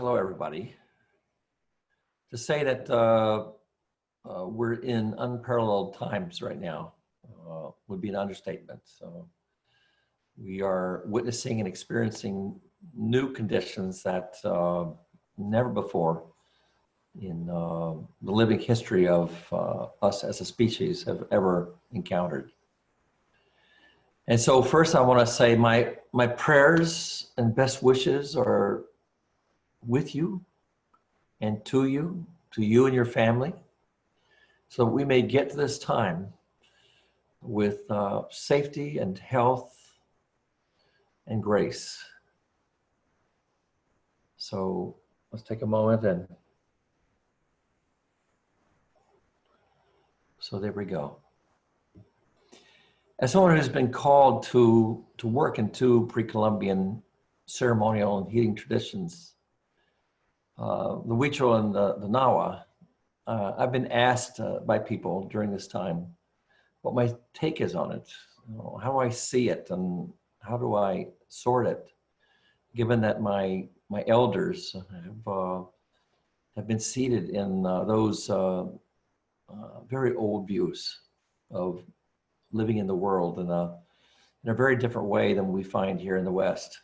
hello everybody. To say that we're in unparalleled times right now would be an understatement. So we are witnessing and experiencing new conditions that never before in the living history of us as a species have ever encountered. And so first I want to say my prayers and best wishes are with you and to you and your family, so we may get to this time with safety and health and grace. So let's take a moment and so there we go. As someone who's been called to work in two pre-Columbian ceremonial and healing traditions, the Huichol and the Nahua, I've been asked by people during this time what my take is on it, how do I see it, and how do I sort it, given that my elders have been seated in those very old views of living in the world in a very different way than we find here in the West.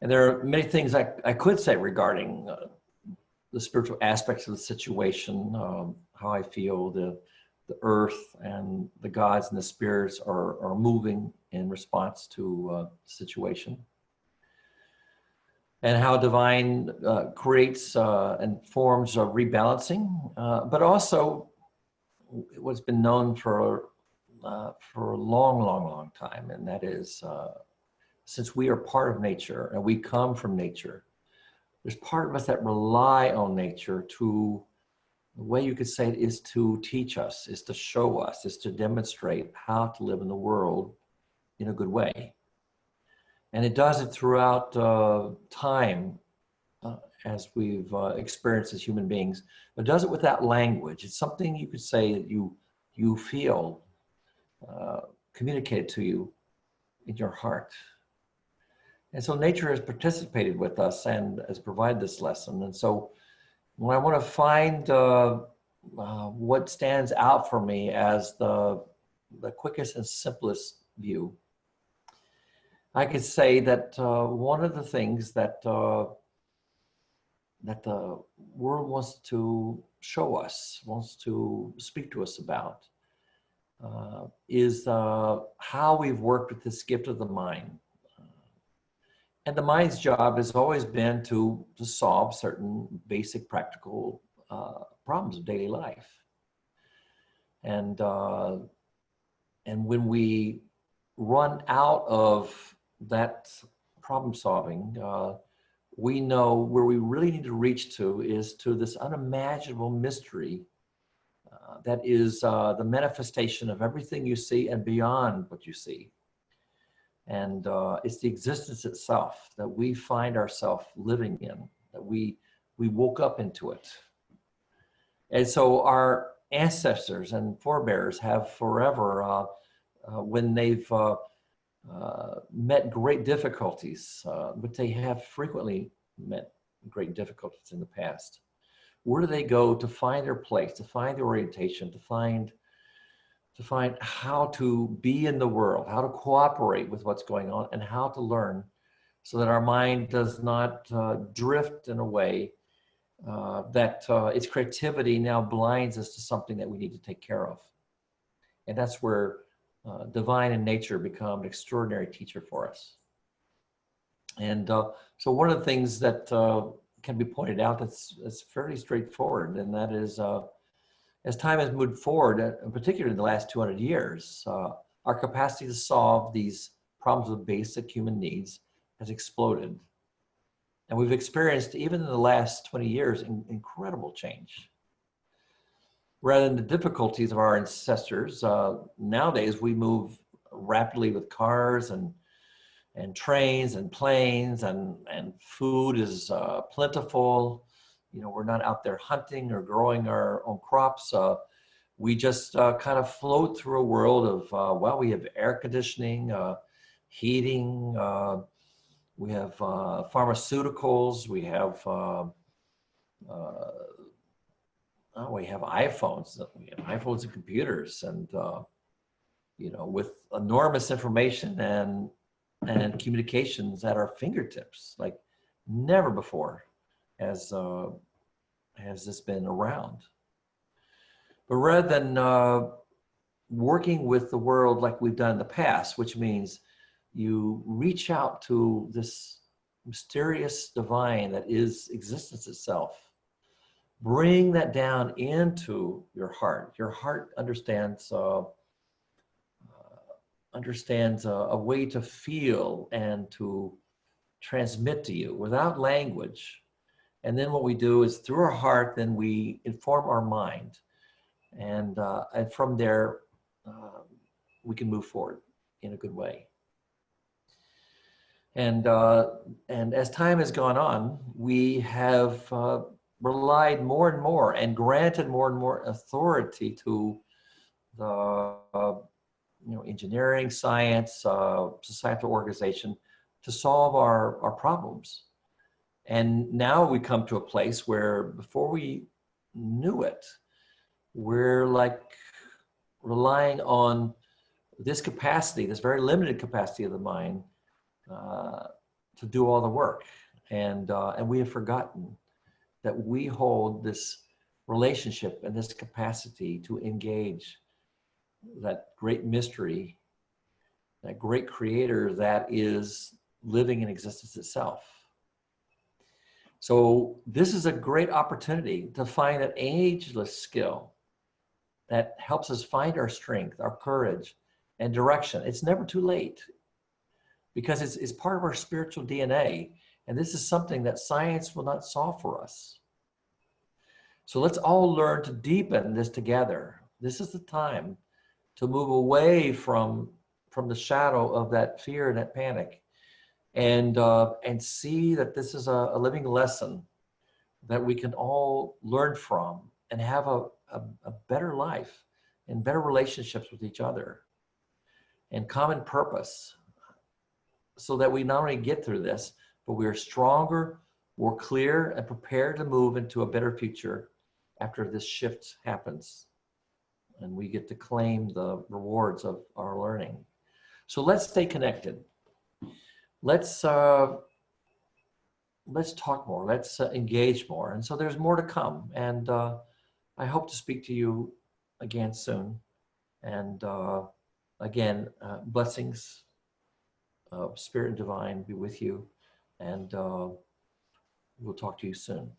And there are many things I could say regarding the spiritual aspects of the situation, how I feel the earth and the gods and the spirits are moving in response to the situation, and how divine creates and forms a rebalancing, but also what's been known for a long time, and that is since we are part of nature and we come from nature, there's part of us that rely on nature to, the way you could say it is to teach us, is to show us, is to demonstrate how to live in the world in a good way. And it does it throughout time as we've experienced as human beings. It does it without language. It's something you could say that you feel communicated to you in your heart. And so nature has participated with us and has provided this lesson. And so when I want to find what stands out for me as the quickest and simplest view, I could say that one of the things that the world wants to show us, wants to speak to us about, is how we've worked with this gift of the mind. And the mind's job has always been to solve certain basic practical problems of daily life. And when we run out of that problem solving, we know where we really need to reach to is to this unimaginable mystery that is the manifestation of everything you see and beyond what you see. And it's the existence itself that we find ourselves living in, that we woke up into it. And so our ancestors and forebears have forever, when they've met great difficulties, but they have frequently met great difficulties in the past. Where do they go to find their place, to find their orientation, to find how to be in the world, how to cooperate with what's going on, and how to learn so that our mind does not drift in a way that its creativity now blinds us to something that we need to take care of. And that's where divine and nature become an extraordinary teacher for us. And so one of the things that can be pointed out that's fairly straightforward, and that is as time has moved forward, and particularly in the last 200 years, our capacity to solve these problems of basic human needs has exploded. And we've experienced, even in the last 20 years, incredible change. Rather than the difficulties of our ancestors, nowadays we move rapidly with cars and trains and planes, and food is plentiful. You know, we're not out there hunting or growing our own crops. We just kind of float through a world of, well, we have air conditioning, heating, We have pharmaceuticals. We have iPhones. We have iPhones and computers, and you know, with enormous information and communications at our fingertips, like never before has this been around. But rather than working with the world like we've done in the past, which means you reach out to this mysterious divine that is existence itself, bring that down into your heart. Your heart understands a way to feel and to transmit to you without language. And then what we do is through our heart, then we inform our mind. And from there, we can move forward in a good way. And as time has gone on, we have relied more and more and granted more and more authority to the engineering, science, societal organization to solve our problems. And now we come to a place where before we knew it, we're like relying on this capacity, this very limited capacity of the mind to do all the work. And we have forgotten that we hold this relationship and this capacity to engage that great mystery, that great creator that is living in existence itself. So this is a great opportunity to find an ageless skill that helps us find our strength, our courage, and direction. It's never too late because it's part of our spiritual DNA. And this is something that science will not solve for us. So let's all learn to deepen this together. This is the time to move away from the shadow of that fear and that panic, and see that this is a living lesson that we can all learn from and have a better life and better relationships with each other and common purpose, so that we not only get through this, but we are stronger, more clear, and prepared to move into a better future after this shift happens. And we get to claim the rewards of our learning. So let's stay connected. Let's talk more. Let's engage more. And so there's more to come. And I hope to speak to you again soon. And again, blessings of Spirit and Divine be with you. And we'll talk to you soon.